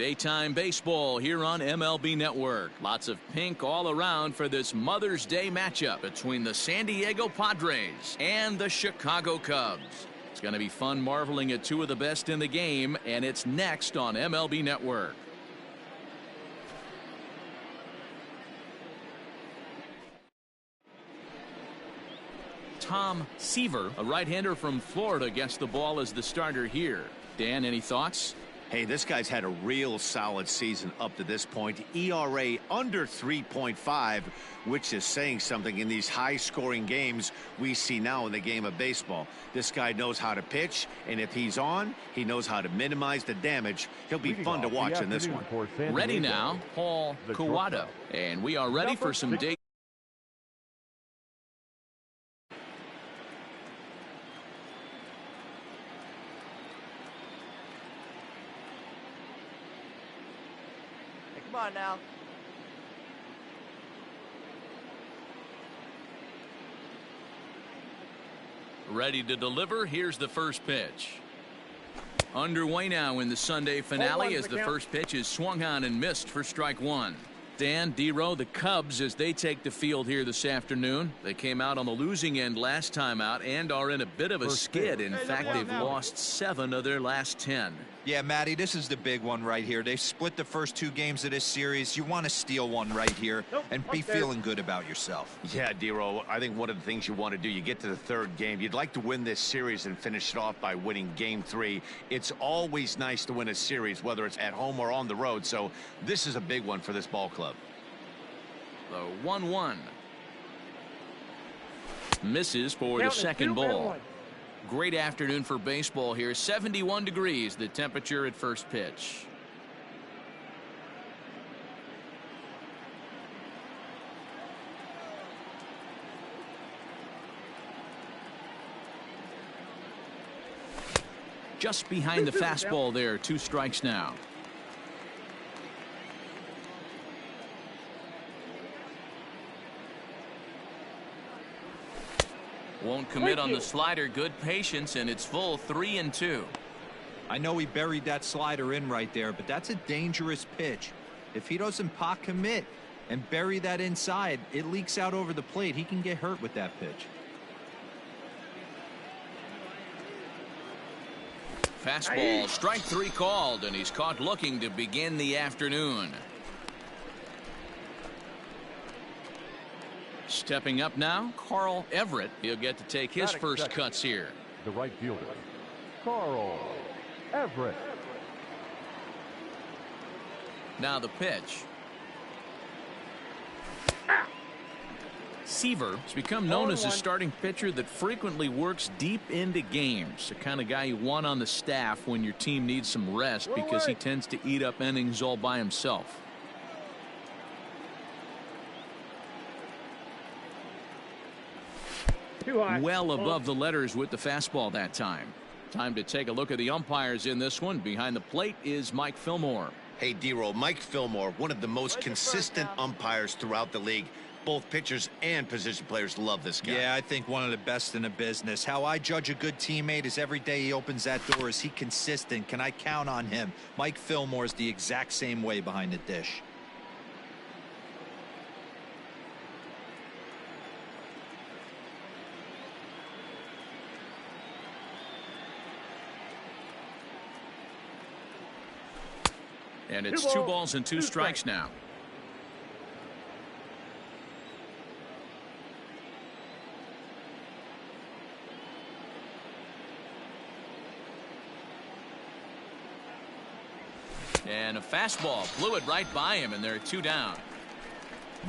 Daytime baseball here on MLB Network. Lots of pink all around for this Mother's Day matchup between the San Diego Padres and the Chicago Cubs. It's going to be fun marveling at two of the best in the game, and it's next on MLB Network. Tom Seaver, a right-hander from Florida, gets the ball as the starter here. Dan, any thoughts? Hey, this guy's had a real solid season up to this point. ERA under 3.5, which is saying something in these high-scoring games we see now in the game of baseball. This guy knows how to pitch, and if he's on, he knows how to minimize the damage. He'll be fun to watch in this one. Ready now, Paul Kawada. And we are ready for some day. Come on now. Ready to deliver. Here's the first pitch. Underway now in the Sunday finale as the first pitch is swung on and missed for strike one. Dan, D-Row, the Cubs, as they take the field here this afternoon. They came out on the losing end last time out and are in a bit of a skid. In fact, they've lost 7 of their last 10. Yeah, Matty, this is the big one right here. They've split the first 2 games of this series. You want to steal one right here and be feeling good about yourself. Yeah, D-Row, I think one of the things you want to do, you get to the 3rd game, you'd like to win this series and finish it off by winning game 3. It's always nice to win a series, whether it's at home or on the road, so this is a big one for this ball club. The 1-1. Misses for the second ball. Great afternoon for baseball here. 71 degrees the temperature at first pitch. Just behind the fastball there. 2 strikes now. Won't commit on the slider. Good patience, and it's full 3-2. I know he buried that slider in right there, but that's a dangerous pitch. If he doesn't pot commit and bury that inside, it leaks out over the plate. He can get hurt with that pitch. Fastball, strike 3 called, and he's caught looking to begin the afternoon. Stepping up now, Carl Everett. He'll get to take his first cuts here. The right fielder, Carl Everett. Now the pitch. Seaver has become known as a starting pitcher that frequently works deep into games. The kind of guy you want on the staff when your team needs some rest because he tends to eat up innings all by himself. Well above the letters with the fastball that time. Time to take a look at the umpires in this one. Behind the plate is Mike Fillmore. Hey, D-Row, Mike Fillmore, one of the most consistent umpires throughout the league. Both pitchers and position players love this guy. Yeah, I think one of the best in the business. How I judge a good teammate is every day he opens that door. Is he consistent? Can I count on him? Mike Fillmore is the exact same way behind the dish. And it's 2 balls and 2 strikes now. And a fastball blew it right by him, and there are 2 down.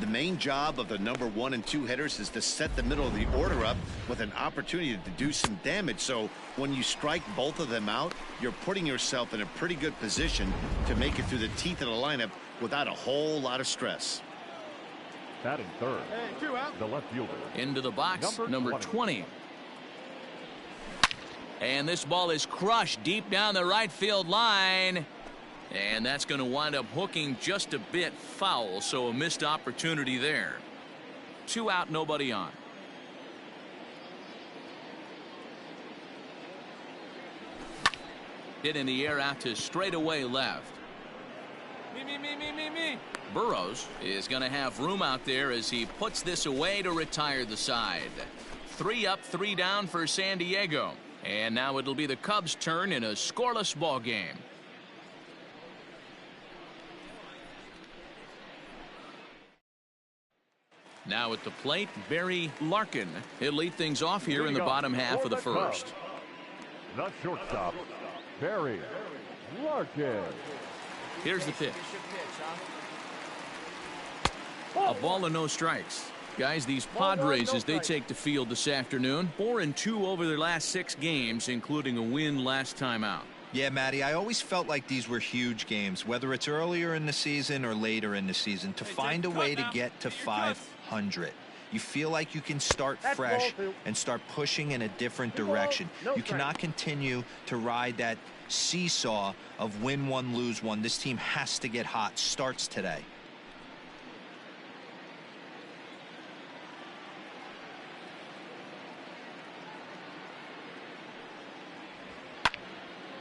The main job of the number 1 and 2 hitters is to set the middle of the order up with an opportunity to do some damage. So when you strike both of them out, you're putting yourself in a pretty good position to make it through the teeth of the lineup without a whole lot of stress. Batting third, the left fielder. Into the box, number 20. And this ball is crushed deep down the right field line. And that's going to wind up hooking just a bit foul, so a missed opportunity there. 2 out, nobody on. Hit in the air out to straightaway left. Me. Burrows is going to have room out there as he puts this away to retire the side. 3 up, 3 down for San Diego. And now it'll be the Cubs' turn in a scoreless ball game. Now at the plate, Barry Larkin. He'll lead things off here in the bottom half of the first. The shortstop, Barry Larkin. Here's the pitch. A ball and no strikes. Guys, these Padres, as they take the field this afternoon, 4-2 over their last 6 games, including a win last time out. Yeah, Matty, I always felt like these were huge games, whether it's earlier in the season or later in the season, to find a way to get to 500. You feel like you can start fresh and start pushing in a different direction. You cannot continue to ride that seesaw of win one, lose one. This team has to get hot. Starts today.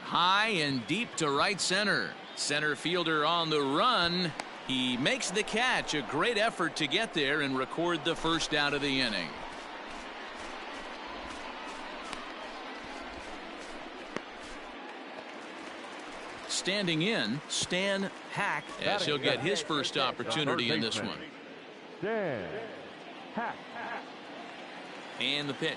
High and deep to right center. Center fielder on the run. He makes the catch. A great effort to get there and record the first out of the inning. Standing in, Stan Hack, as he'll get his first opportunity in this one. Stan Hack. And the pitch.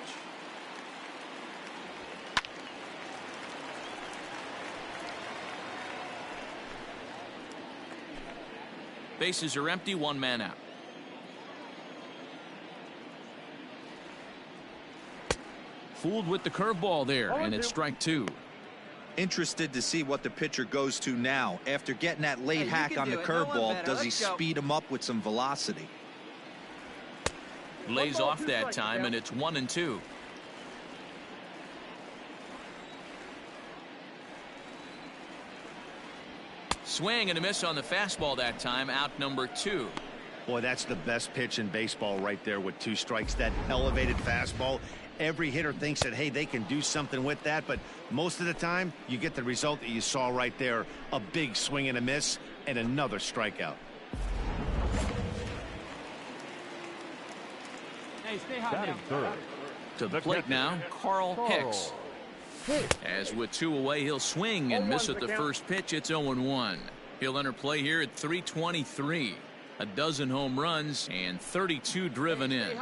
Bases are empty, 1 man out. Fooled with the curveball there, and it's strike 2. Interested to see what the pitcher goes to now. After getting that late hack on the curveball, does he speed him up with some velocity? Lays off that time, and it's 1-2. Swing and a miss on the fastball that time, out number 2. Boy, that's the best pitch in baseball right there with 2 strikes. That elevated fastball. Every hitter thinks that, hey, they can do something with that, but most of the time you get the result that you saw right there. A big swing and a miss and another strikeout. Hey, stay hot now. To the plate now, Carl Hicks. As with 2 away, he'll swing and miss at the first pitch. It's 0-1. He'll enter play here at 323. A dozen home runs and 32 driven in.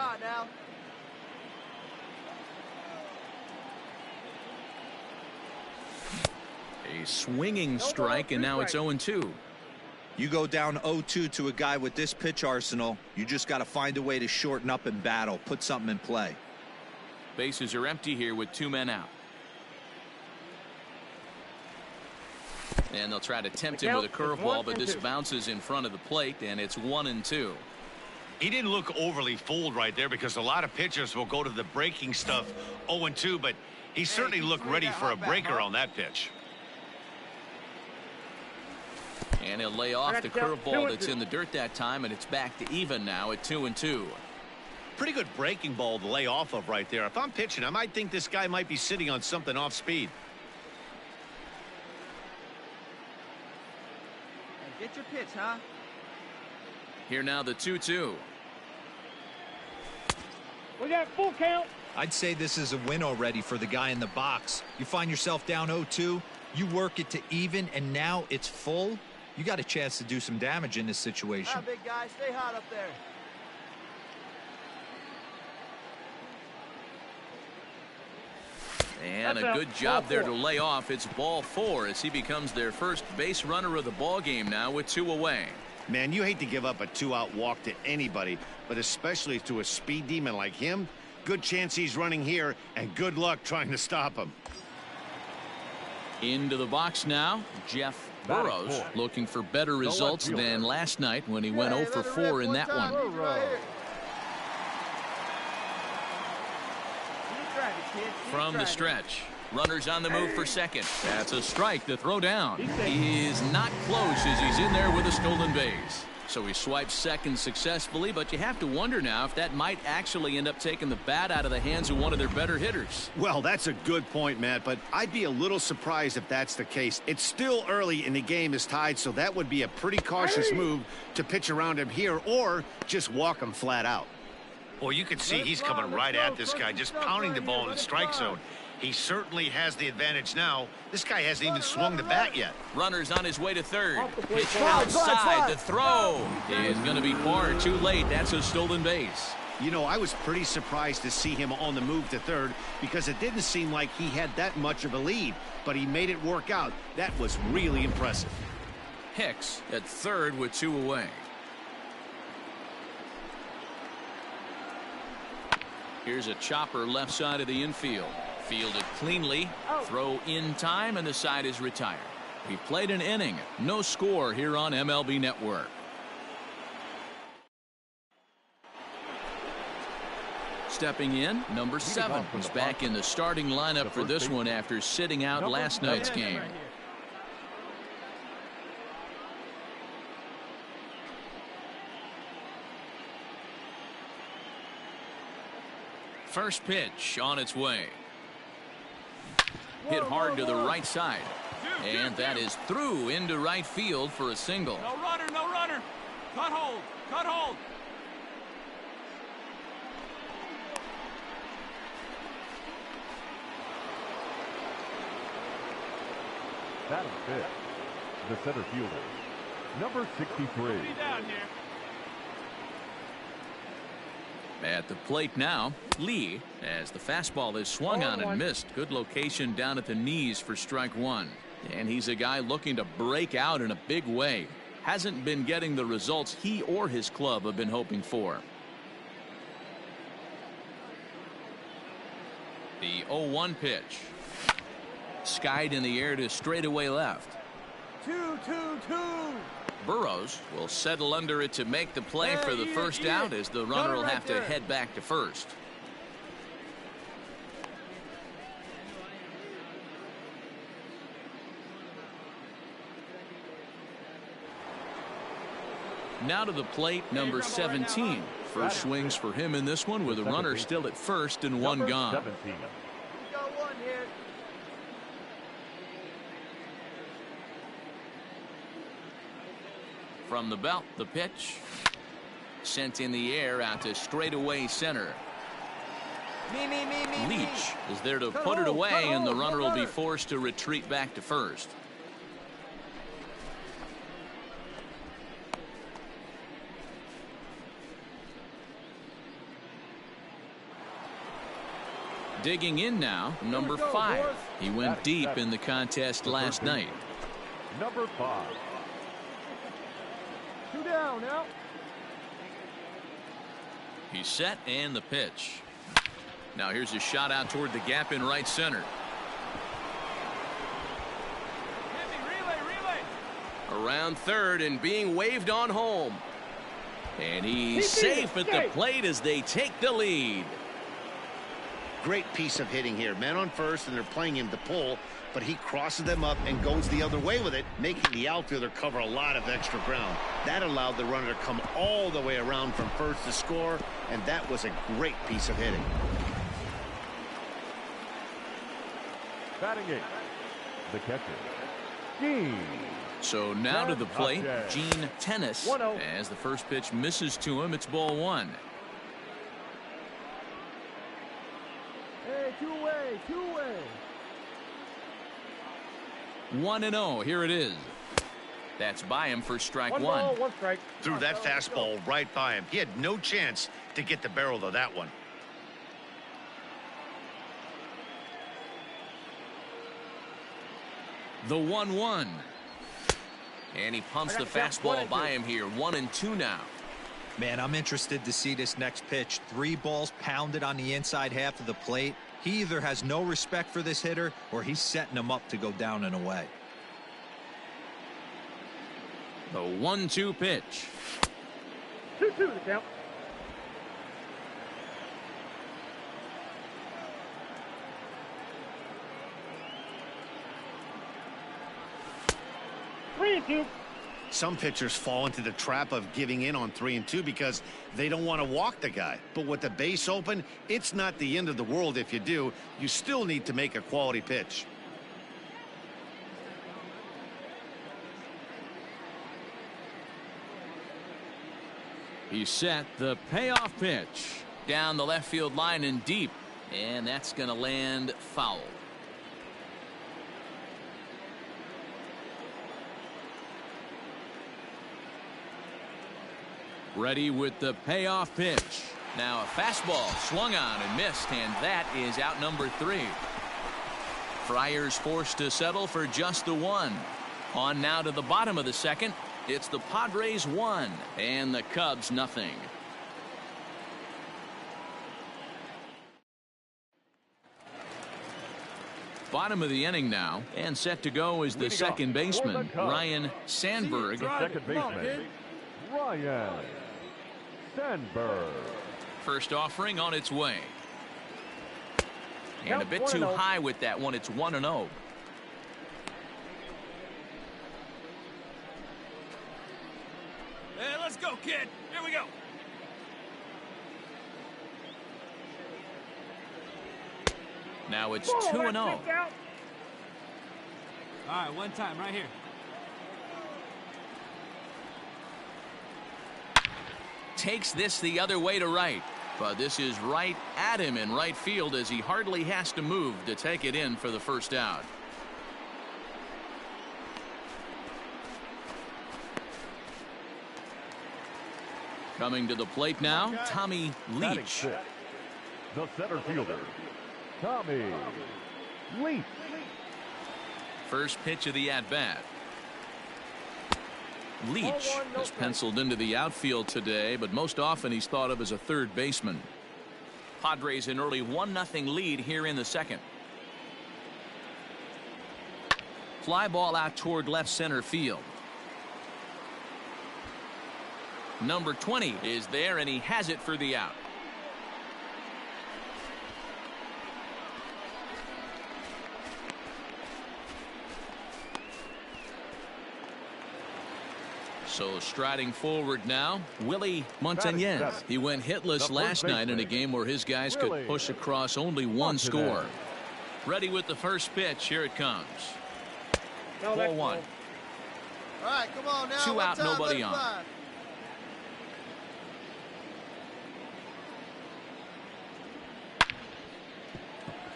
A swinging strike, and now it's 0-2. You go down 0-2 to a guy with this pitch arsenal, you just got to find a way to shorten up and battle, put something in play. Bases are empty here with 2 men out. And they'll try to tempt him with a curveball, but this bounces in front of the plate, and it's 1-2. He didn't look overly fooled right there because a lot of pitchers will go to the breaking stuff 0-2, but he certainly looked ready for a breaker on that pitch. And he'll lay off the curveball that's in the dirt that time, and it's back to even now at 2-2. Pretty good breaking ball to lay off of right there. If I'm pitching, I might think this guy might be sitting on something off speed. Get your pitch, huh? Here now the 2-2. We got full count. I'd say this is a win already for the guy in the box. You find yourself down 0-2, you work it to even, and now it's full. You got a chance to do some damage in this situation. Big guy, stay hot up there. And a good job there to lay off. It's ball 4 as he becomes their first base runner of the ball game now with 2 away. Man, you hate to give up a 2-out walk to anybody, but especially to a speed demon like him. Good chance he's running here, and good luck trying to stop him. Into the box now, Jeff Burrows, looking for better results than last night when he went 0 for 4 in that one. From the stretch, runners on the move for second. That's a strike to throw down. He is not close as he's in there with a stolen base. So he swipes second successfully, but you have to wonder now if that might actually end up taking the bat out of the hands of one of their better hitters. Well, that's a good point, Matt, but I'd be a little surprised if that's the case. It's still early and the game is tied, so that would be a pretty cautious move to pitch around him here or just walk him flat out. Well, you can see he's coming right at this guy, just pounding the ball in the strike zone. He certainly has the advantage now. This guy hasn't even swung the bat yet. Runner's on his way to third. Pitch outside. The throw is going to be far too late. That's a stolen base. You know, I was pretty surprised to see him on the move to third because it didn't seem like he had that much of a lead, but he made it work out. That was really impressive. Hicks at third with 2 away. Here's a chopper left side of the infield. Fielded cleanly. Throw in time, and the side is retired. He played an inning. No score here on MLB Network. Stepping in, number 7. He's back in the starting lineup for this one after sitting out last night's game. First pitch on its way. Hit hard to the right side. And that is through into right field for a single. No runner, no runner. Cut hold, cut hold. Batting fifth, the center fielder, number 63. At the plate now, Lee, as the fastball is swung on and missed. Good location down at the knees for strike 1. And he's a guy looking to break out in a big way. Hasn't been getting the results he or his club have been hoping for. The 0-1 pitch. Skied in the air to straightaway left. 2-2-2. Burrows will settle under it to make the play for the first out, as the runner will have to head back to first. Now to the plate, number 17. First swings for him in this one, with a runner still at first and 1 gone. 17. Got 1 here. From the belt, the pitch. Sent in the air out to straightaway center. Leach is there to put it away, and the runner will be forced to retreat back to first. Digging in now, number 5. He went deep in the contest last night. Number 5. 2 down now. He's set, and the pitch. Now here's a shot out toward the gap in right center. Relay. Around third and being waved on home. And he's safe at the plate as they take the lead. Great piece of hitting here. Men on first, and they're playing him to pull, but he crosses them up and goes the other way with it, making the outfielder cover a lot of extra ground. That allowed the runner to come all the way around from first to score, and that was a great piece of hitting. Batting 8, the catcher, Gene. So now to the plate, Gene Tennis. As the first pitch misses to him, it's ball 1. Hey, 2 away, 2 away. 1-0. Here it is. That's by him for strike 1. 1 ball, 1 strike. Threw that fastball right by him. He had no chance to get the barrel of that one. The 1-1. And he pumps the fastball by him here. 1-2 now. Man, I'm interested to see this next pitch. 3 balls pounded on the inside half of the plate. He either has no respect for this hitter or he's setting him up to go down and away. The 1-2 pitch. 2-2 the count. Three and 2. Some pitchers fall into the trap of giving in on 3-2 because they don't want to walk the guy. But with the base open, it's not the end of the world if you do. You still need to make a quality pitch. He set the payoff pitch down the left field line and deep, and that's going to land foul. Ready with the payoff pitch. Now a fastball swung on and missed, and that is out number 3. Friars forced to settle for just the 1. On now to the bottom of the second. It's the Padres 1 and the Cubs nothing. Bottom of the inning now, and set to go is the second baseman, Ryan Sandberg. Second baseman, Ryan Sandberg. First offering on its way. And a bit too high with that one. It's 1-0. Hey, let's go, kid. Here we go. Now it's 2-0. All right, one time right here. Takes this the other way to right. But this is right at him in right field as he hardly has to move to take it in for the first out. Coming to the plate now, Tommy Leach. The center fielder, Tommy Leach. First pitch of the at-bat. Leach is penciled into the outfield today, but most often he's thought of as a third baseman. Padres an early 1-0 lead here in the second. Fly ball out toward left center field. Number 20 is there, and he has it for the out. So striding forward now, Willie Montañez. He went hitless last night in a game where his guys could push across only one score. Ready with the first pitch. Here it comes. 4-1. All right, come on now. 2 out, nobody on.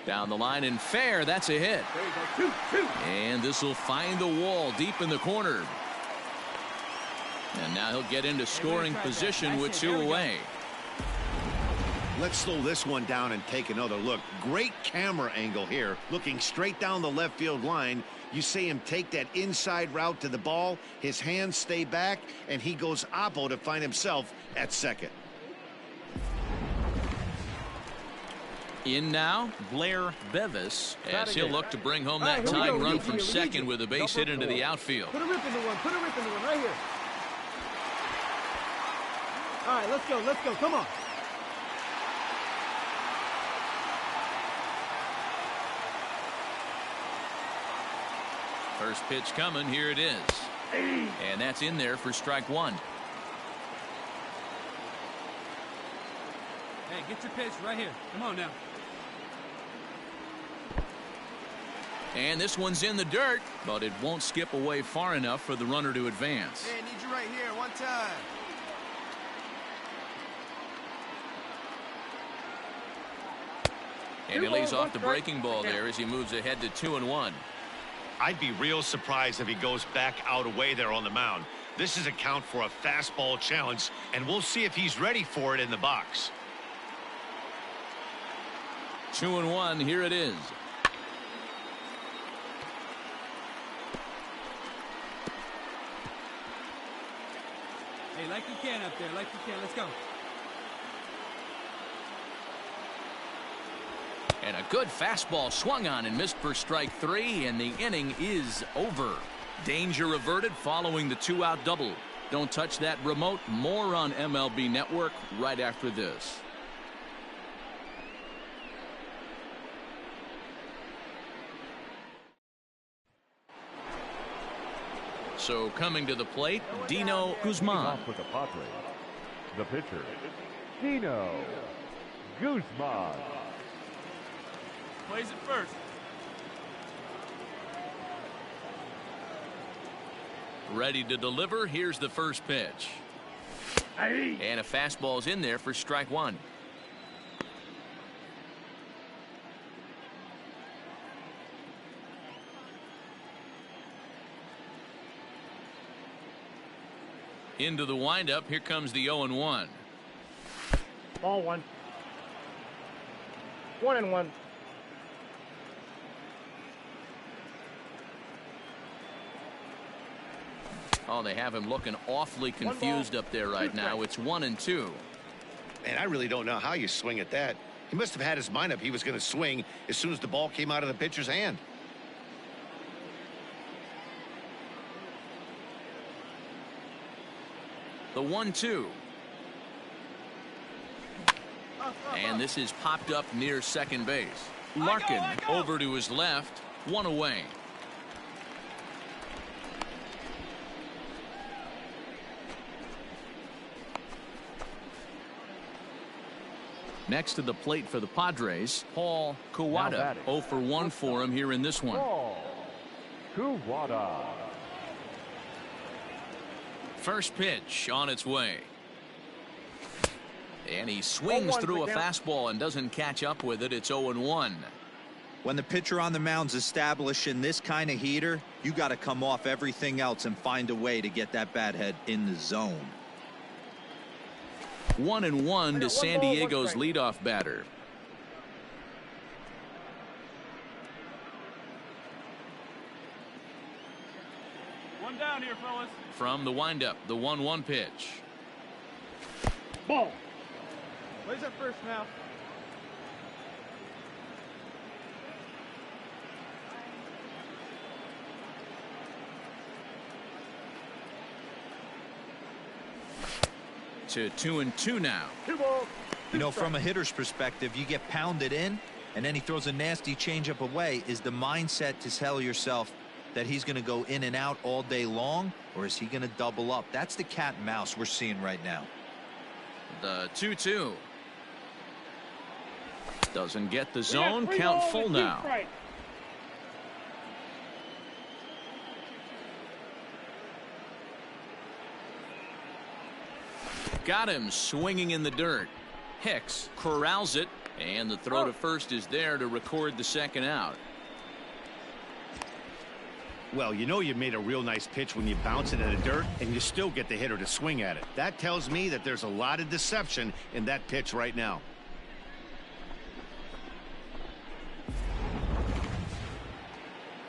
Down the line and fair. That's a hit. And this will find the wall deep in the corner. And now he'll get into scoring position with 2 away. Let's slow this one down and take another look. Great camera angle here, looking straight down the left field line. You see him take that inside route to the ball. His hands stay back, and he goes oppo to find himself at second. In now, Blair Bevis, as he'll look to bring home that tying run from second with a base hit into the outfield. Put a rip into one. Put a rip into one right here. All right, let's go. Let's go. Come on. First pitch coming. Here it is. And that's in there for strike 1. Hey, get your pitch right here. Come on now. And this one's in the dirt, but it won't skip away far enough for the runner to advance. Hey, need you right here. One time. And he lays off the breaking ball there as he moves ahead to 2-1. I'd be real surprised if he goes back out away there on the mound. This is a count for a fastball challenge, and we'll see if he's ready for it in the box. 2-1. Here it is. Hey, like you can up there. Like you can. Let's go. And a good fastball swung on and missed for strike 3, and the inning is over. Danger averted following the 2-out double. Don't touch that remote. More on MLB Network right after this. So coming to the plate, Dino Guzman. Off with the Padres. The pitcher, Dino Guzman. Plays it first. Ready to deliver. Here's the first pitch. And a fastball's in there for strike one. Into the windup. Here comes the 0-1. Ball one. 1-1. Oh, they have him looking awfully confused up there right now. It's 1-2. Man, I really don't know how you swing at that. He must have had his mind up he was going to swing as soon as the ball came out of the pitcher's hand. The 1-2. And this is popped up near second base. Larkin over to his left. One away. Next to the plate for the Padres, Paul Kawada. 0 for 1 for him here in this one. Paul Kawada. First pitch on its way. And he swings through a fastball and doesn't catch up with it. It's 0-1. When the pitcher on the mound's establishing this kind of heater, you got to come off everything else and find a way to get that bat head in the zone. 1-1 to San Diego's leadoff batter. One down here, fellas. From the windup, the 1-1 pitch. Ball. Plays at first now. To 2-2 now. You know, from a hitter's perspective, you get pounded in and then he throws a nasty changeup away. Is the mindset to tell yourself that he's going to go in and out all day long, or is he going to double up? That's the cat and mouse we're seeing right now. The 2-2. Doesn't get the zone. Count full now. Got him swinging in the dirt. Hicks corrals it, and the throw to first is there to record the second out. Well, you know you made a real nice pitch when you bounce it in the dirt and you still get the hitter to swing at it. That tells me that there's a lot of deception in that pitch right now.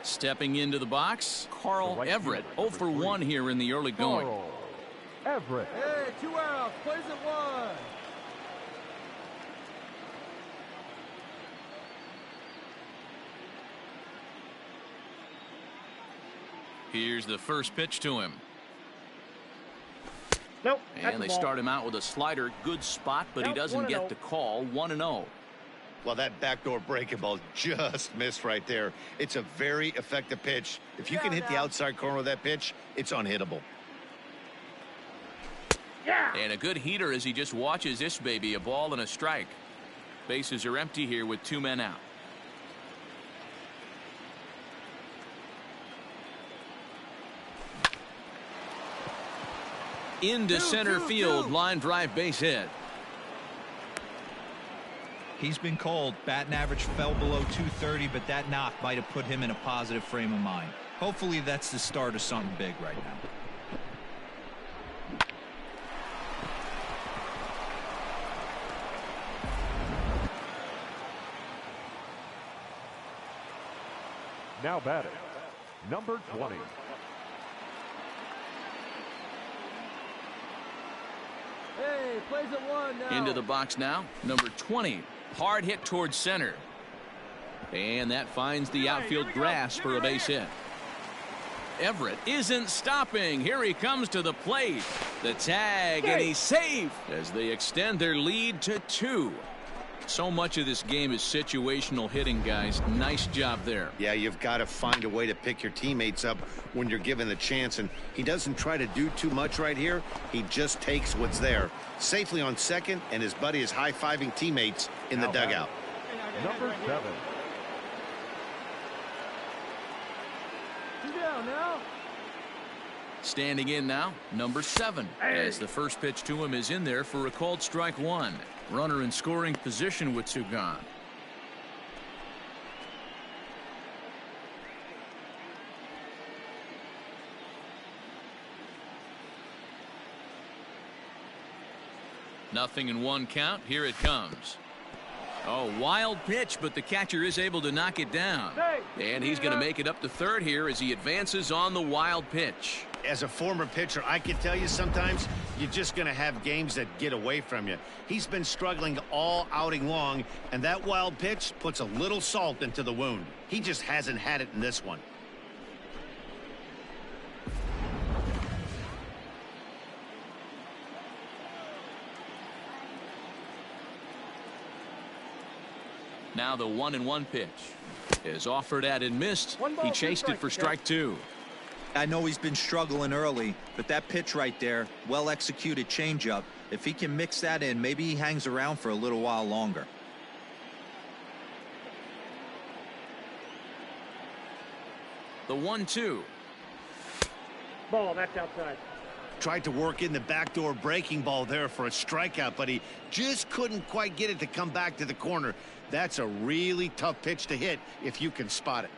Stepping into the box, Carl Everett. 0 for 1 here in the early going. Everett. Hey, 2 outs. Plays at 1. Here's the first pitch to him. Nope. And they start him out with a slider. Good spot, but he doesn't get the call. 1-0. Well, that backdoor breaking ball just missed right there. It's a very effective pitch. If you can hit the outside corner of that pitch, it's unhittable. And a good heater as he just watches this baby. A ball and a strike. Bases are empty here with 2 men out. Into center field. Line drive base hit. He's been cold. Batting average fell below 230, but that knock might have put him in a positive frame of mind. Hopefully that's the start of something big right now. Now batting, number 20. Hey, plays at 1 now. Into the box now. Number 20. Hard hit towards center. And that finds the outfield grass for a base hit. Everett isn't stopping. Here he comes to the plate. The tag, and he's safe as they extend their lead to 2. So much of this game is situational hitting, guys. Nice job there. Yeah, you've got to find a way to pick your teammates up when you're given the chance, and he doesn't try to do too much right here. He just takes what's there. Safely on second, and his buddy is high-fiving teammates in the dugout. Number 7. Two down now. Standing in now, number 7, as the first pitch to him is in there for a called strike 1. Runner in scoring position with 2 gone. Nothing in 1 count. Here it comes. Oh, wild pitch, but the catcher is able to knock it down. And he's going to make it up to third here as he advances on the wild pitch. As a former pitcher, I can tell you sometimes you're just going to have games that get away from you. He's been struggling all outing long, and that wild pitch puts a little salt into the wound. He just hasn't had it in this one. Now the 1-1 pitch is offered at and missed. He chased it for strike 2. I know he's been struggling early, but that pitch right there, well executed changeup. If he can mix that in, maybe he hangs around for a little while longer. The 1-2. Ball, that's outside. Tried to work in the backdoor breaking ball there for a strikeout, but he just couldn't quite get it to come back to the corner. That's a really tough pitch to hit if you can spot it.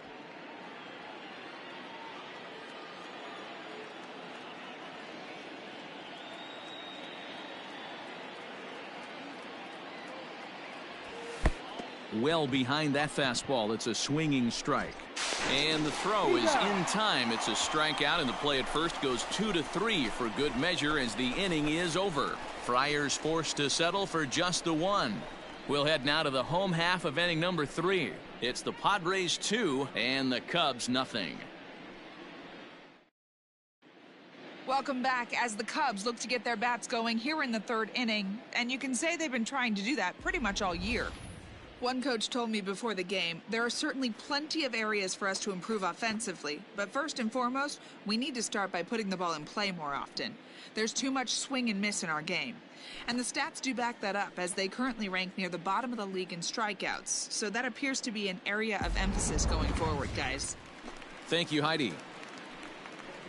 Well behind that fastball. It's a swinging strike. And the throw is in time. It's a strikeout, and the play at first goes 2-3 for good measure as the inning is over. Friars forced to settle for just the 1. We'll head now to the home half of inning number 3. It's the Padres 2 and the Cubs nothing. Welcome back as the Cubs look to get their bats going here in the 3rd inning. And you can say they've been trying to do that pretty much all year. One coach told me before the game, there are certainly plenty of areas for us to improve offensively, but first and foremost, we need to start by putting the ball in play more often. There's too much swing and miss in our game. And the stats do back that up, as they currently rank near the bottom of the league in strikeouts, so that appears to be an area of emphasis going forward, guys. Thank you, Heidi.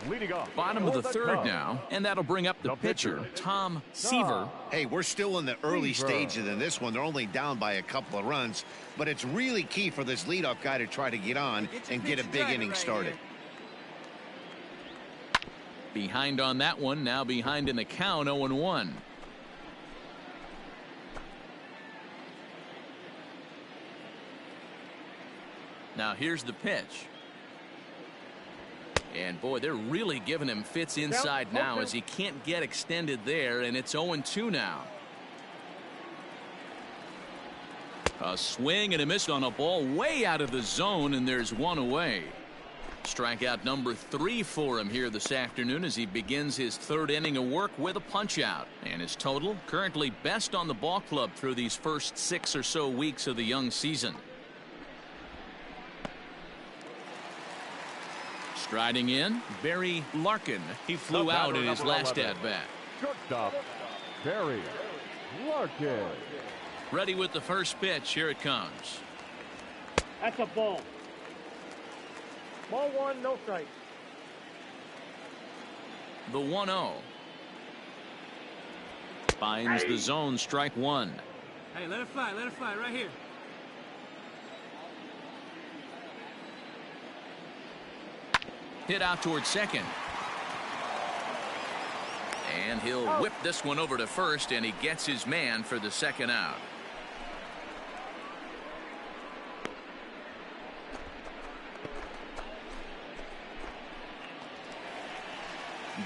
Leading off. Bottom of the 3rd now, and that'll bring up the pitcher, Tom Seaver. Hey, we're still in the early stages in this one. They're only down by a couple of runs, but it's really key for this leadoff guy to try to get on and get a big inning started. Behind on that one, now behind in the count, 0-1. Now here's the pitch. And boy, they're really giving him fits inside now as he can't get extended there, and it's 0-2 now. A swing and a miss on a ball way out of the zone, and there's 1 away. Strikeout number 3 for him here this afternoon as he begins his 3rd inning of work with a punch-out. And his total currently best on the ball club through these first 6 or so weeks of the young season. Striding in, Barry Larkin. He flew out in his last at-bat. Shortstop, Barry Larkin. Ready with the first pitch. Here it comes. That's a ball. Ball 1, no strike. The 1-0. Finds the zone, strike 1. Hey, let it fly right here. Hit out towards second. And he'll whip this one over to first, and he gets his man for the 2nd out.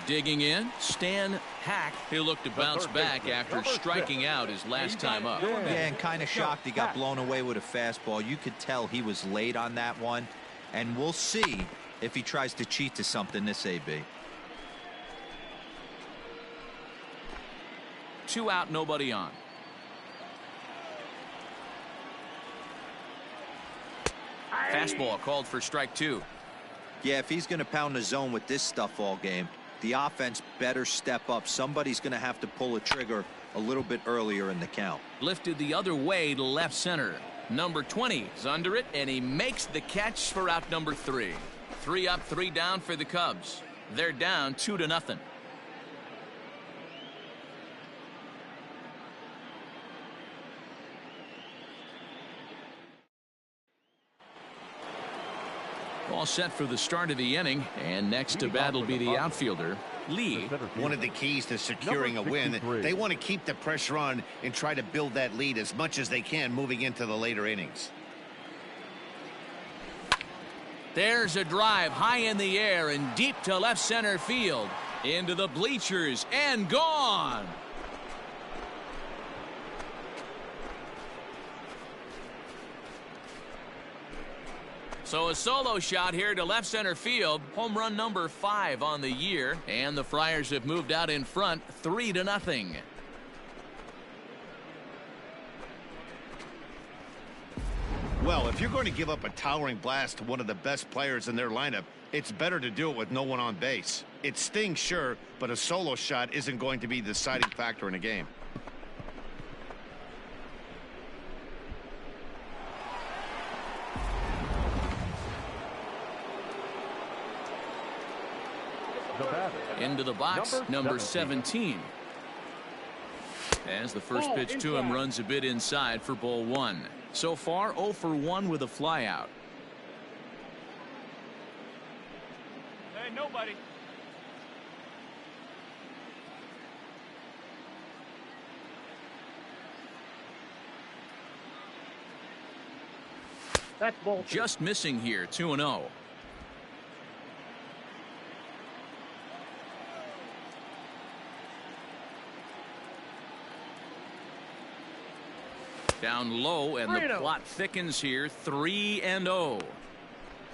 Digging in, Stan Hack. He'll look to bounce back after striking out his last time up. Yeah, and kind of shocked he got blown away with a fastball. You could tell he was late on that one, and we'll see if he tries to cheat to something this AB. 2 out, nobody on. Fastball called for strike 2. Yeah, if he's going to pound the zone with this stuff all game, the offense better step up. Somebody's going to have to pull a trigger a little bit earlier in the count. Lifted the other way to left center. Number 20 is under it, and he makes the catch for out number 3. 3 up, 3 down for the Cubs. They're down 2-0. All set for the start of the inning, and next to bat will be the outfielder, Lee. One of the keys to securing a win, they want to keep the pressure on and try to build that lead as much as they can moving into the later innings. There's a drive high in the air and deep to left center field. Into the bleachers and gone. So a solo shot here to left center field. Home run number 5 on the year. And the Friars have moved out in front 3-0. Well, if you're going to give up a towering blast to one of the best players in their lineup, it's better to do it with no one on base. It stings, sure, but a solo shot isn't going to be the deciding factor in a game. Into the box, number 17. As the first pitch to him runs a bit inside for ball 1. So far 0 for 1 with a flyout. Hey, nobody. That's ball 2. Just missing here, 2-0. Down low, and the plot thickens here, 3-0.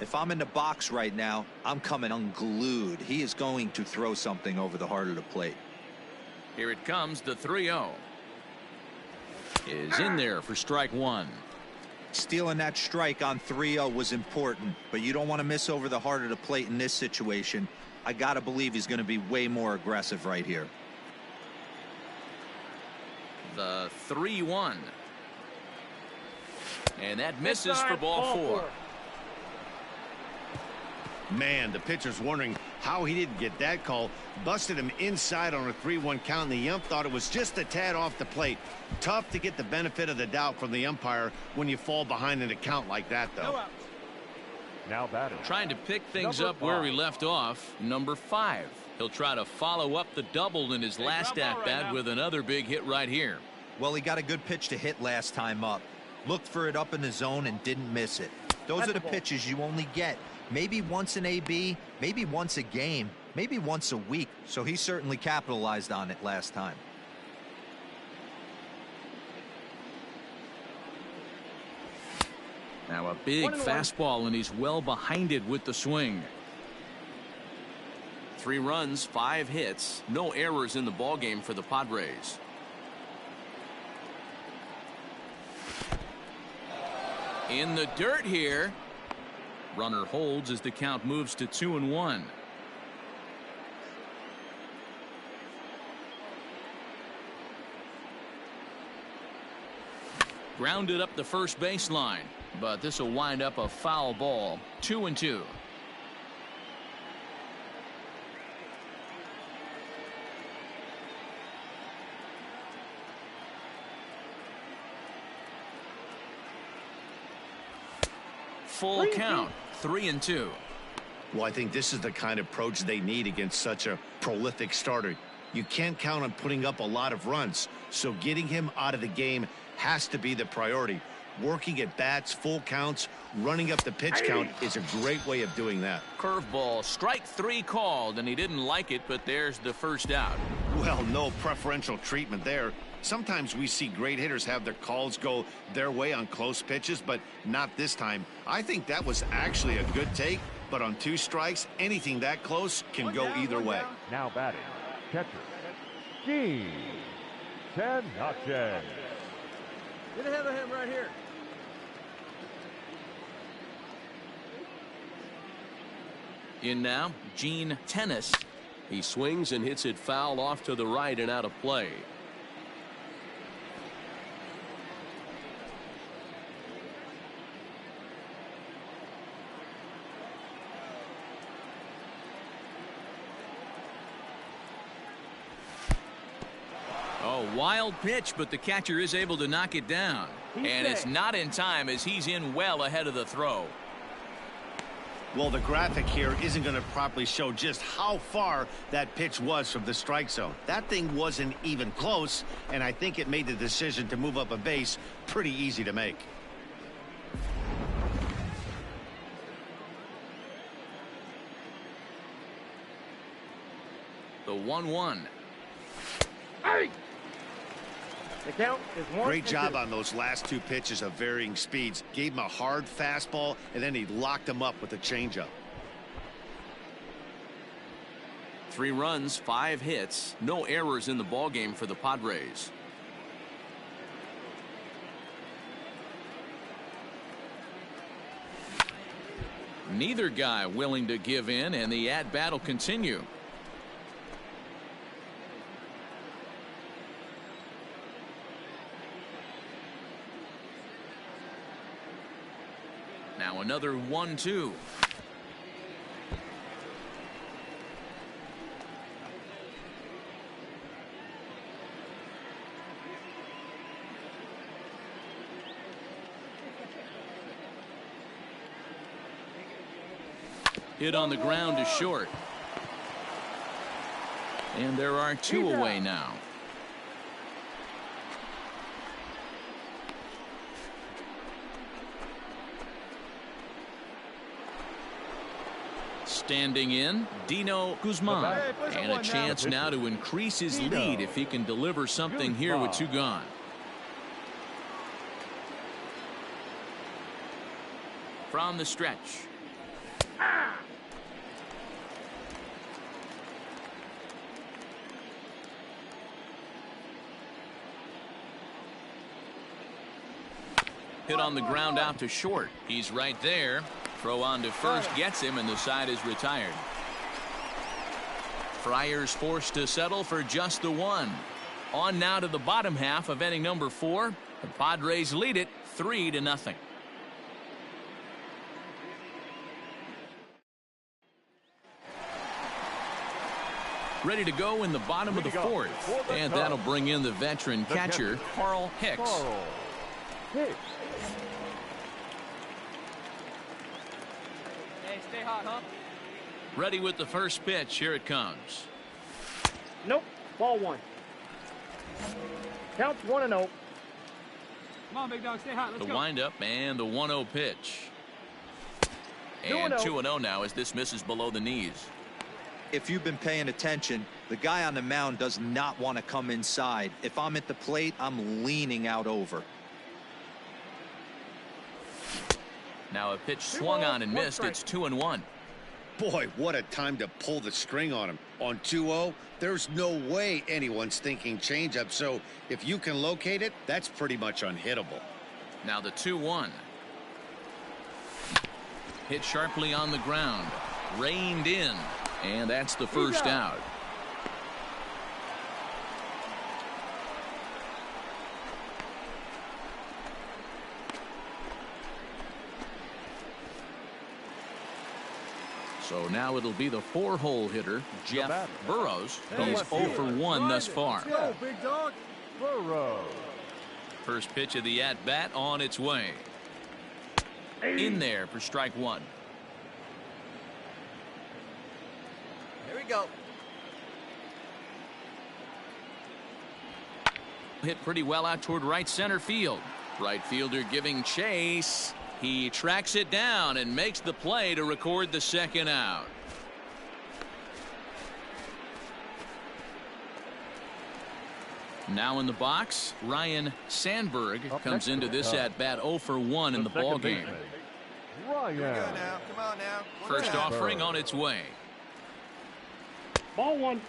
If I'm in the box right now, I'm coming unglued. He is going to throw something over the heart of the plate. Here it comes, the 3-0. Is in there for strike 1. Stealing that strike on 3-0 was important, but you don't want to miss over the heart of the plate in this situation. I got to believe he's going to be way more aggressive right here. The 3-1. And that misses for ball 4. Man, the pitcher's wondering how he didn't get that call. Busted him inside on a 3-1 count, and the ump thought it was just a tad off the plate. Tough to get the benefit of the doubt from the umpire when you fall behind in a count like that, though. Now batting. Trying to pick things up where he left off, number 5. He'll try to follow up the double in his last at-bat with another big hit right here. Well, he got a good pitch to hit last time up. Looked for it up in the zone and didn't miss it. Those are the pitches you only get maybe once in AB, maybe once a game, maybe once a week. So he certainly capitalized on it last time. Now a big fastball, and he's well behind it with the swing. 3 runs, 5 hits, no errors in the ballgame for the Padres. In the dirt here. Runner holds as the count moves to 2-1. Grounded up the first baseline, but this will wind up a foul ball. 2-2. Full count, 3-2. Well, I think this is the kind of approach they need against such a prolific starter. You can't count on putting up a lot of runs, so getting him out of the game has to be the priority. Working at bats, full counts, running up the pitch count is a great way of doing that. Curveball, strike 3 called, and he didn't like it, but there's the first out. Well, no preferential treatment there. Sometimes we see great hitters have their calls go their way on close pitches, but not this time. I think that was actually a good take, but on 2 strikes, anything that close can go either way. Now batting, catcher, Gene Tenache. Get ahead of him right here. In now, Gene Tennis. He swings and hits it foul off to the right and out of play. Oh, wild pitch, but the catcher is able to knock it down. And it's not in time as he's in well ahead of the throw. Well, the graphic here isn't going to properly show just how far that pitch was from the strike zone. That thing wasn't even close, and I think it made the decision to move up a base pretty easy to make. The 1-1. Hey! The count is 1-2. Great job on those last two pitches of varying speeds. Gave him a hard fastball, and then he locked him up with a changeup. 3 runs, 5 hits, no errors in the ballgame for the Padres. Neither guy willing to give in, and the at-bat will continue. Now another 1-2. Hit on the ground to short. And there are 2 away now. Standing in, Dino Guzman. And a chance now to increase his lead if he can deliver something here with 2 gone. From the stretch. Hit on the ground out to short. He's right there. Throw on to first gets him, and the side is retired. Friars forced to settle for just the 1. On now to the bottom half of inning number 4. The Padres lead it 3-0. Ready to go in the bottom of the 4th. And that'll bring in the veteran catcher, Carl Hicks. Stay hot, huh? Ready with the first pitch. Here it comes. Nope. Ball 1. Count 1-0. Come on, big dog. Stay hot. Let's The go. windup and the 1-0 pitch. And 2-0 now as this misses below the knees. If you've been paying attention, the guy on the mound does not want to come inside. If I'm at the plate, I'm leaning out over. Now a pitch swung on and missed. It's 2-1. Boy, what a time to pull the string on him. On 2-0, there's no way anyone's thinking changeup. So if you can locate it, that's pretty much unhittable. Now the 2-1. Hit sharply on the ground. Reined in. And that's the first out. So now it'll be the 4-hole hitter, Jeff Burrows. He's 0 for 1 thus far. Go, big dog. Burrows. First pitch of the at-bat on its way. In there for strike 1. Here we go. Hit pretty well out toward right center field. Right fielder giving chase. He tracks it down and makes the play to record the second out. Now in the box, Ryan Sandberg comes into this at bat 0 for 1 in the ball game. Ryan. Now. Come on now. First offering on its way. Ball 1.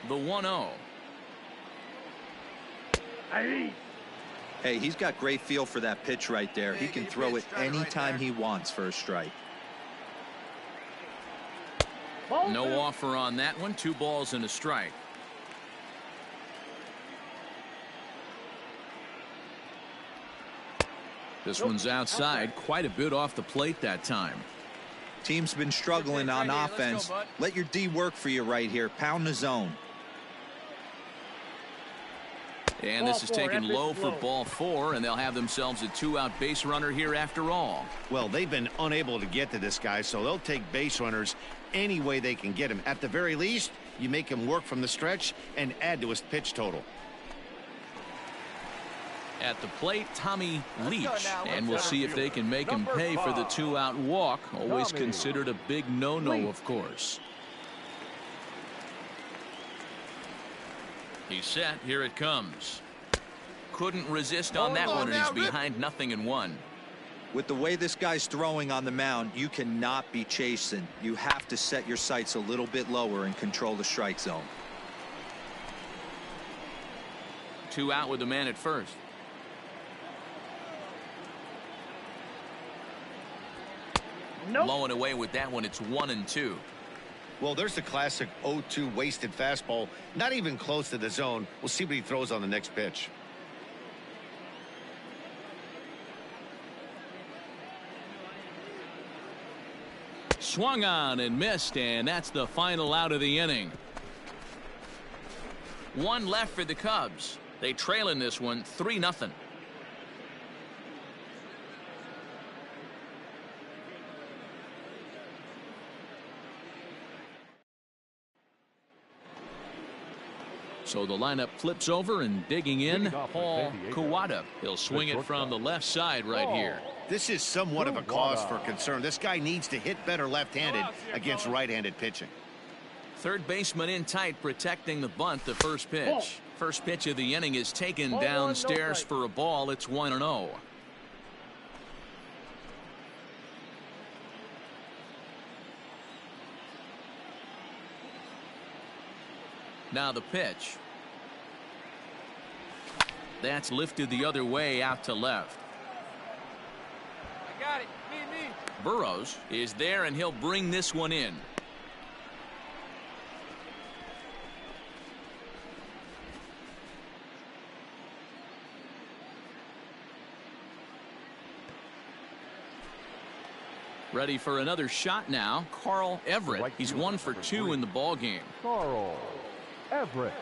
The 1-0. Hey. Hey, he's got great feel for that pitch right there. He can throw it anytime he wants for a strike. No offer on that one. 2 balls and a strike. This one's outside, quite a bit off the plate that time. Team's been struggling on offense. Let your D work for you right here. Pound the zone. And this is taken low for ball 4, and they'll have themselves a 2-out base runner here after all. Well, they've been unable to get to this guy, so they'll take base runners any way they can get him. At the very least, you make him work from the stretch and add to his pitch total. At the plate, Tommy Leach, and we'll see if they can make him pay for the 2-out walk. Always considered a big no-no, of course. He's set. Here it comes. Couldn't resist on that one, and he's behind 0-1. With the way this guy's throwing on the mound, you cannot be chasing. You have to set your sights a little bit lower and control the strike zone. 2 out with the man at first. Blowing away with that one. It's 1-2. Well, there's the classic 0-2 wasted fastball. Not even close to the zone. We'll see what he throws on the next pitch. Swung on and missed, and that's the final out of the inning. 1 left for the Cubs. They trail in this one 3-0. So the lineup flips over, and digging in, Paul Kawada. He'll swing it from the left side right here. This is somewhat of a cause for concern. This guy needs to hit better left-handed against right-handed pitching. Third baseman in tight, protecting the bunt. The first pitch. First pitch of the inning is taken downstairs for a ball. It's 1-0. Now the pitch. That's lifted the other way out to left. I got it. Me. Burrows is there, and he'll bring this one in. Ready for another shot now. Carl Everett. He's 1 for 2 in the ball game. Carl Everett.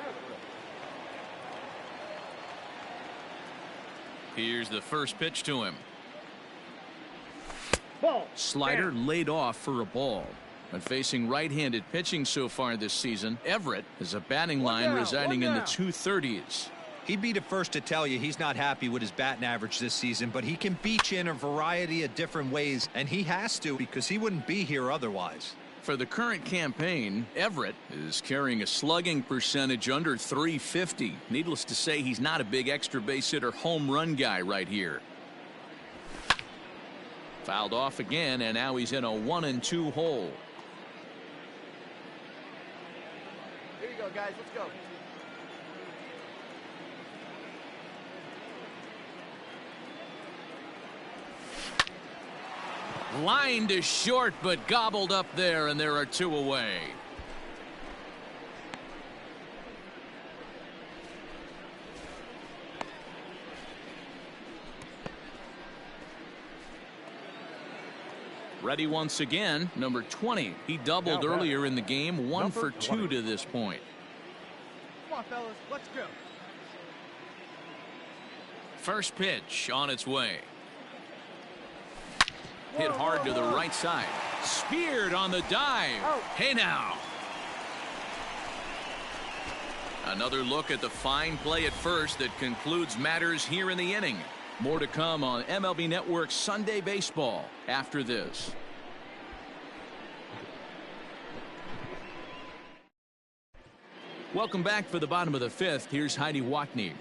Here's the first pitch to him. Ball. Slider laid off for a ball. And facing right-handed pitching so far this season, Everett is a batting line residing in the 230s. He'd be the first to tell you he's not happy with his batting average this season, but he can beat you in a variety of different ways, and he has to because he wouldn't be here otherwise. For the current campaign, Everett is carrying a slugging percentage under .350. Needless to say, he's not a big extra base hitter home run guy right here. Fouled off again, and now he's in a 1-2 hole. Here you go, guys. Let's go. Line to short, but gobbled up there, and there are 2 away. Ready once again, number 20. He doubled earlier in the game, 1 for 2 to this point. Come on, fellas. Let's go. First pitch on its way. Hit hard to the right side. Speared on the dive. Hey now. Another look at the fine play at first that concludes matters here in the inning. More to come on MLB Network's Sunday Baseball after this. Welcome back for the bottom of the 5th. Here's Heidi Watney.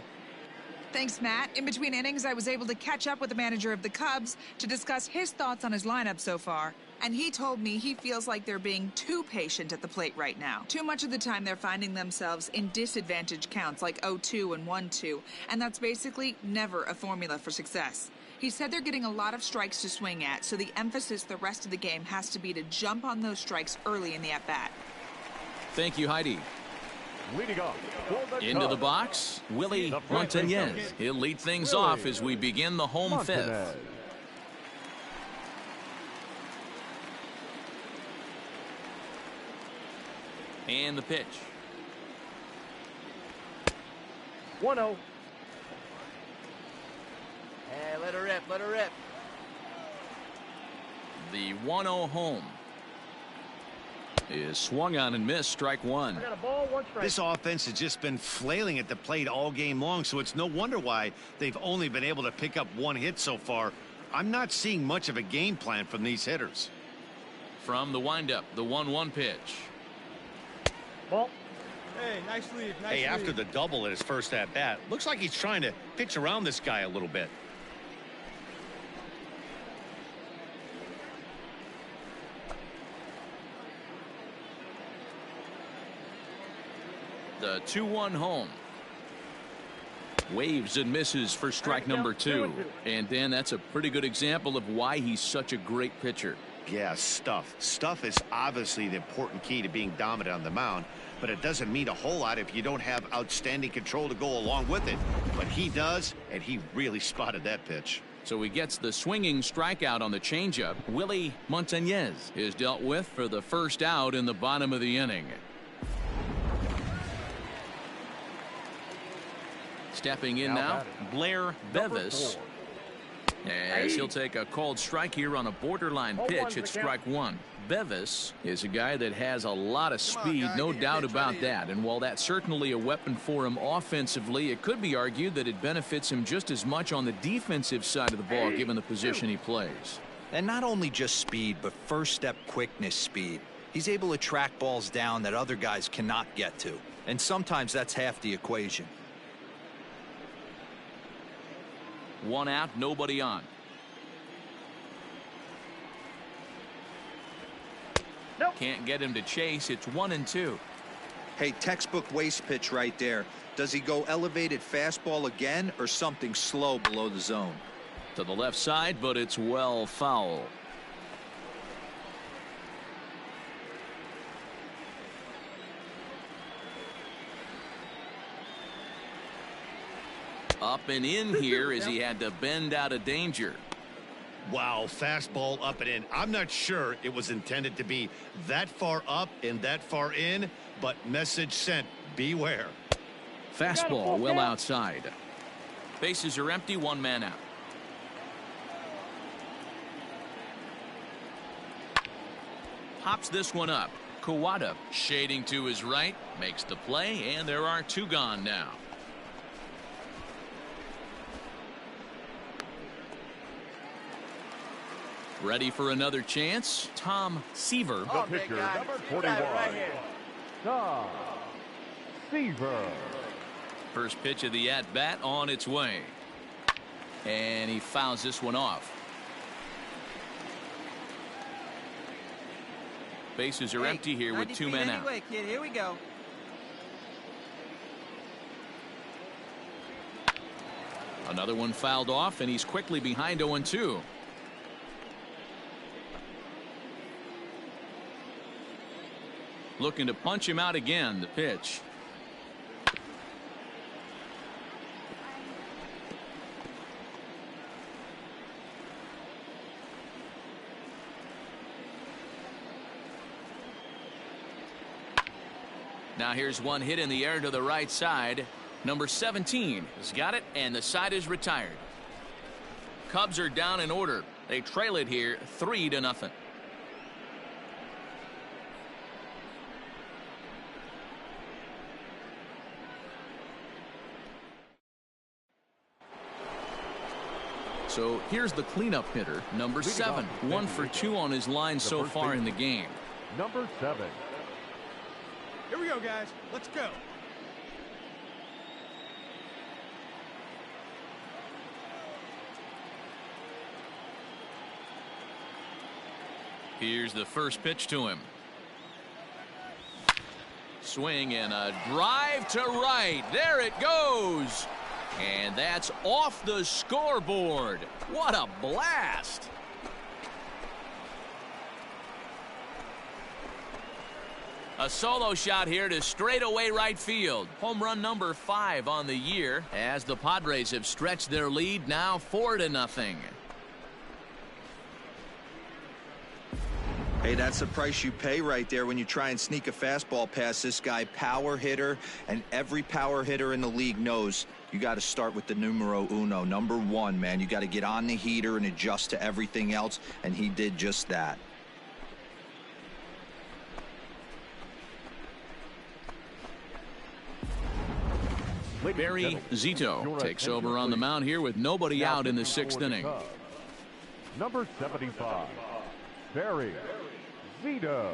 Thanks, Matt. In between innings, I was able to catch up with the manager of the Cubs to discuss his thoughts on his lineup so far. And he told me he feels like they're being too patient at the plate right now. Too much of the time they're finding themselves in disadvantage counts like 0-2 and 1-2, and that's basically never a formula for success. He said they're getting a lot of strikes to swing at, so the emphasis the rest of the game has to be to jump on those strikes early in the at-bat. Thank you, Heidi. Leading off Into the box, Willie Montañez. He'll lead things off as we begin the home fifth. And the pitch. 1-0. Hey, let her rip, let her rip. The 1-0 home is swung on and missed, strike one. I got a ball, 1 strike. This offense has just been flailing at the plate all game long, so it's no wonder why they've only been able to pick up 1 hit so far. I'm not seeing much of a game plan from these hitters. From the windup, the 1-1 pitch. Ball. Hey, nice lead, nice Hey, lead. after the double at his first at bat, looks like he's trying to pitch around this guy a little bit. The 2-1 home. Waves and misses for strike number 2. And Dan, that's a pretty good example of why he's such a great pitcher. Yeah, stuff. Stuff is obviously the important key to being dominant on the mound, but it doesn't mean a whole lot if you don't have outstanding control to go along with it. But he does, and he really spotted that pitch. So he gets the swinging strikeout on the changeup. Willie Montañez is dealt with for the first out in the bottom of the inning. Stepping in now, Blair Bevis, as he'll take a called strike here on a borderline pitch at strike one. Bevis is a guy that has a lot of speed, no doubt about that. And while that's certainly a weapon for him offensively, it could be argued that it benefits him just as much on the defensive side of the ball, given the position he plays. And not only just speed, but first step quickness speed. He's able to track balls down that other guys cannot get to. And sometimes that's half the equation. 1 out, nobody on. Nope. Can't get him to chase. It's 1-2. Hey, textbook waste pitch right there. Does he go elevated fastball again or something slow below the zone? To the left side, but it's well foul. Up and in here as he had to bend out of danger. Wow, fastball up and in. I'm not sure it was intended to be that far up and that far in, but message sent, beware. Fastball well outside. Bases are empty, 1 man out. Pops this one up. Kawada shading to his right, makes the play, and there are 2 gone now. Ready for another chance. Tom Seaver. The pitcher, number 41. Tom Seaver. First pitch of the at-bat on its way. And he fouls this one off. Bases are empty here with 2 men out. Anyway, kid, here we go. Another one fouled off, and he's quickly behind 0-2. Looking to punch him out again. The pitch. Now here's one hit in the air to the right side. Number 17 has got it, and the side is retired. Cubs are down in order. They trail it here 3-0. So here's the cleanup hitter, number 7. 1 for 2 on his line so far in the game. Number 7. Here we go, guys. Let's go. Here's the first pitch to him. Swing and a drive to right. There it goes. And that's off the scoreboard. What a blast. A solo shot here to straightaway right field. Home run number 5 on the year as the Padres have stretched their lead now 4-0. Hey, that's the price you pay right there when you try and sneak a fastball past this guy. Power hitter, and every power hitter in the league knows you got to start with the numero uno, number 1, man. You got to get on the heater and adjust to everything else, and he did just that. Barry Zito takes over on the mound here with nobody out in the 6th inning. Number 75, Barry Zito.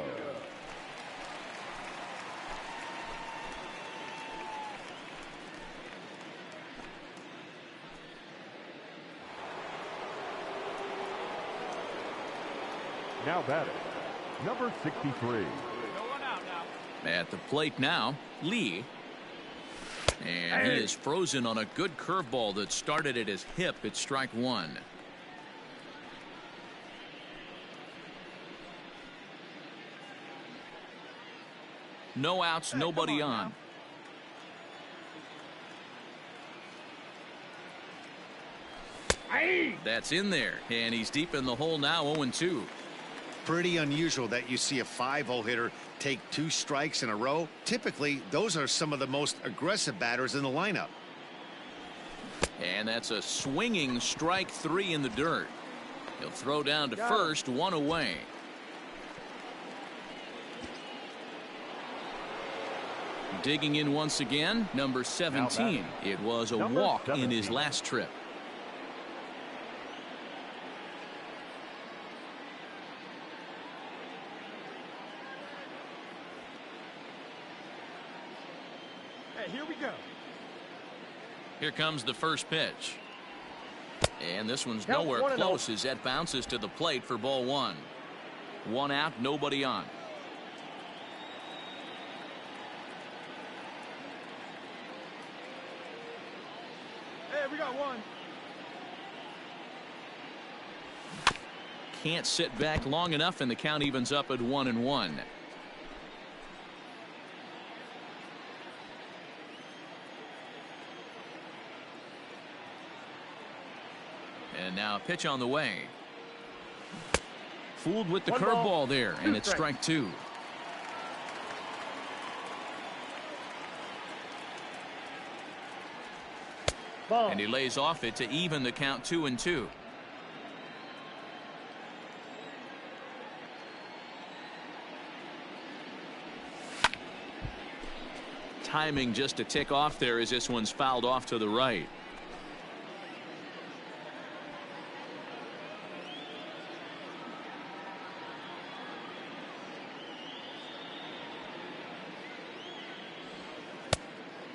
Now batting, number 63. At the plate now, Lee. And he is frozen on a good curveball that started at his hip at strike 1. No outs, nobody on. That's in there, and he's deep in the hole now, 0-2. Pretty unusual that you see a 5-hole hitter take 2 strikes in a row. Typically, those are some of the most aggressive batters in the lineup. And that's a swinging strike 3 in the dirt. He'll throw down to first, 1 away. Digging in once again, number 17. It was a walk in his last trip. Here we go. Here comes the first pitch. And this one's nowhere close as that bounces to the plate for ball 1. 1 out, nobody on. Hey, we got 1. Can't sit back long enough, and the count evens up at 1-1. And now a pitch on the way. Fooled with the curveball there, and it's strike 2. And he lays off it to even the count 2-2. Timing just a tick off there as this one's fouled off to the right.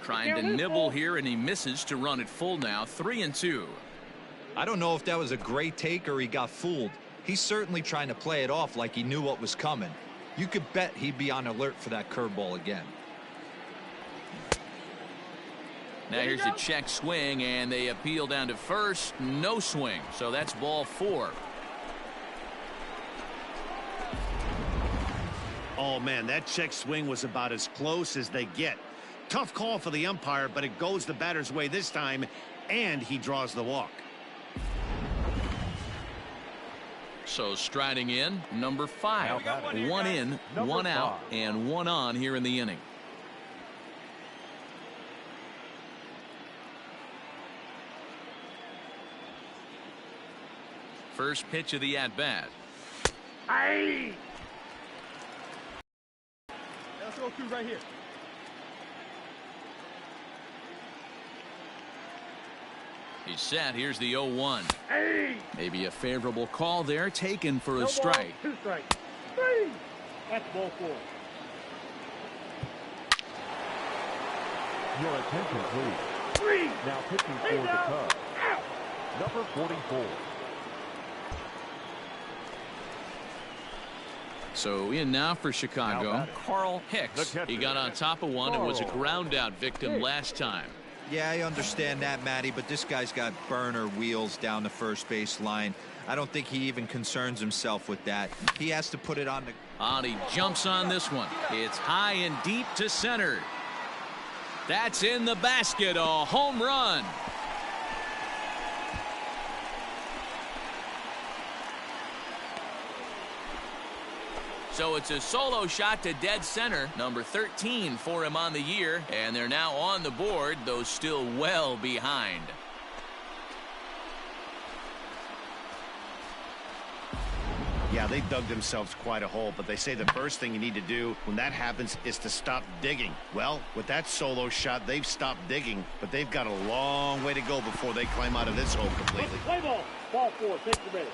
Trying to nibble here, and he misses to run it full now. 3-2. I don't know if that was a great take or he got fooled. He's certainly trying to play it off like he knew what was coming. You could bet he'd be on alert for that curveball again. Now here's a check swing, and they appeal down to first. No swing, so that's ball 4. Oh, man, that check swing was about as close as they get. Tough call for the umpire, but it goes the batter's way this time, and he draws the walk. So striding in, number 5. 1 in, 1 out, and 1 on here in the inning. First pitch of the at-bat. Let's go 2 right here. He's set. Here's the 0-1. Maybe a favorable call there, taken for a strike. 2 strikes. 3. That's ball 4. Your attention, please. 3. Now pitching for the Cubs, number 44. So in now for Chicago, Carl Hicks. He got on top of one and was a ground out victim last time. Yeah, I understand that, Matty, but this guy's got burner wheels down the first base line. I don't think he even concerns himself with that. He has to put it on the... He jumps on this one. It's high and deep to center. That's in the basket, a home run. So it's a solo shot to dead center, number 13 for him on the year, and they're now on the board, though still well behind. Yeah, they dug themselves quite a hole, but they say the first thing you need to do when that happens is to stop digging. Well, with that solo shot, they've stopped digging, but they've got a long way to go before they climb out of this hole completely. Play ball. Ball 4. Take the base.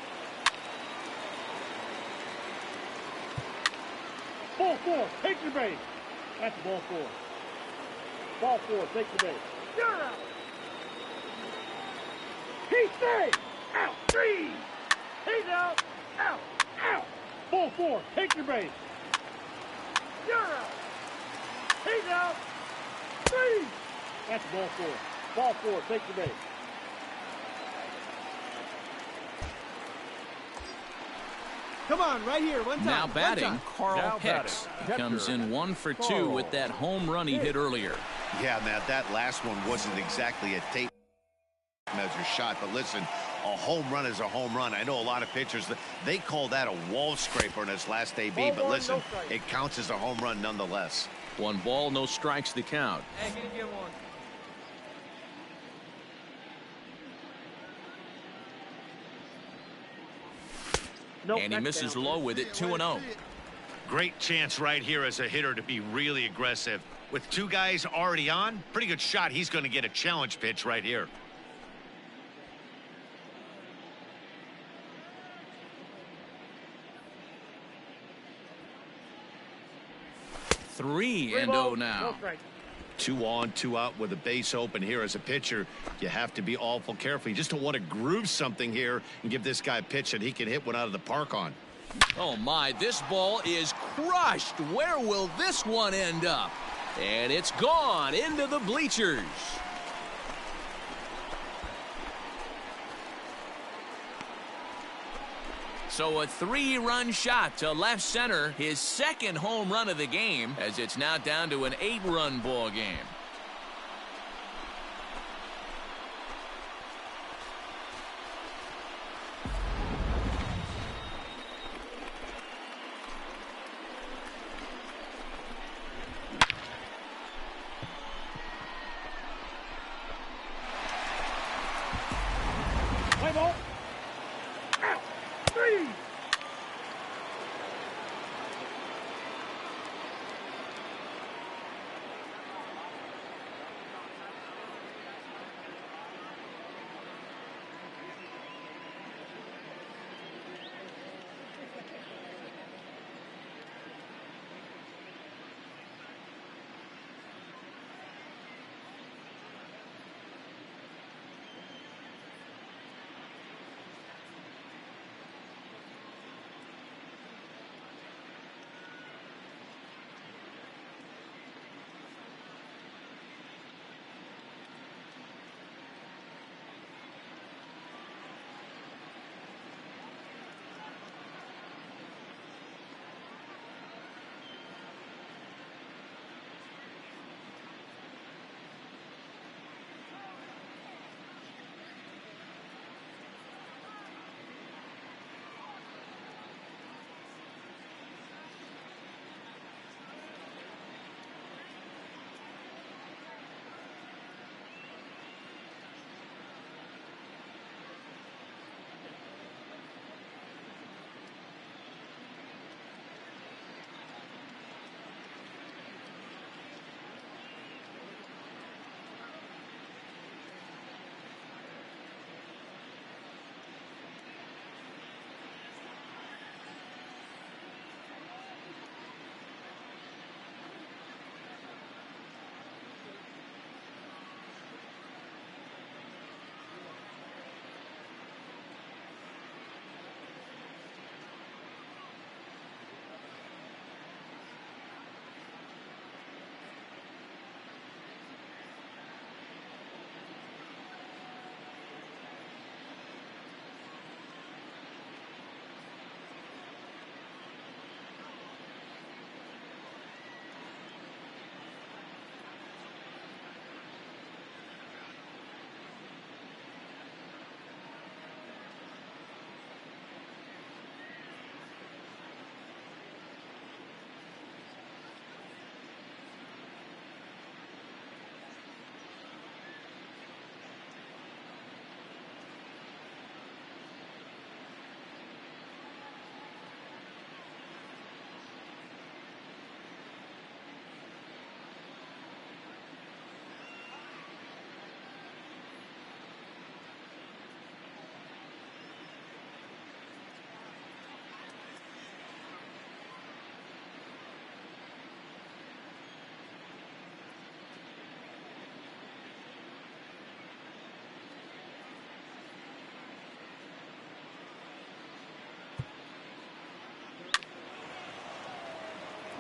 Ball 4. Take the base. That's ball 4. Ball 4. Take the base. You're out. He stays. Out. 3. He's out. Out. Out. Ball 4. Take your base. You're out. He's out. 3. That's ball 4. Ball 4. Take the base. Come on, right here, one time. Now batting, Carl Hicks. He comes in 1 for 2 with that home run he hit earlier. Yeah, Matt, that last one wasn't exactly a tape measure shot, but listen, a home run is a home run. I know a lot of pitchers, they call that a wall scraper in his last AB, but listen, it counts as a home run nonetheless. 1 ball, no strikes the count. Hey, can you get one? Nope, And he misses down. low with it, 2-0. Great chance right here as a hitter to be really aggressive. With 2 guys already on, pretty good shot. He's going to get a challenge pitch right here. Three and 0 now. 2 on, 2 out with a base open here. As a pitcher, you have to be awful careful. You just don't want to groove something here and give this guy a pitch that he can hit one out of the park on. Oh my, this ball is crushed. Where will this one end up? And it's gone into the bleachers. So a 3-run shot to left center, his second home run of the game, as it's now down to an 8-run ball game. Play ball. Out. 3.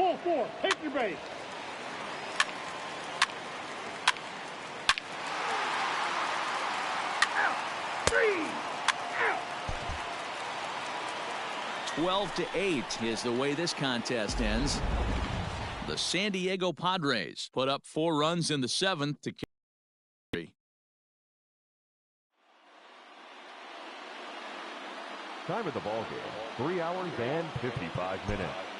Ball 4, take your base. Out. 3. Out. 12-8 is the way this contest ends. The San Diego Padres put up 4 runs in the 7th to carry. Time of the ball game, 3 hours and 55 minutes.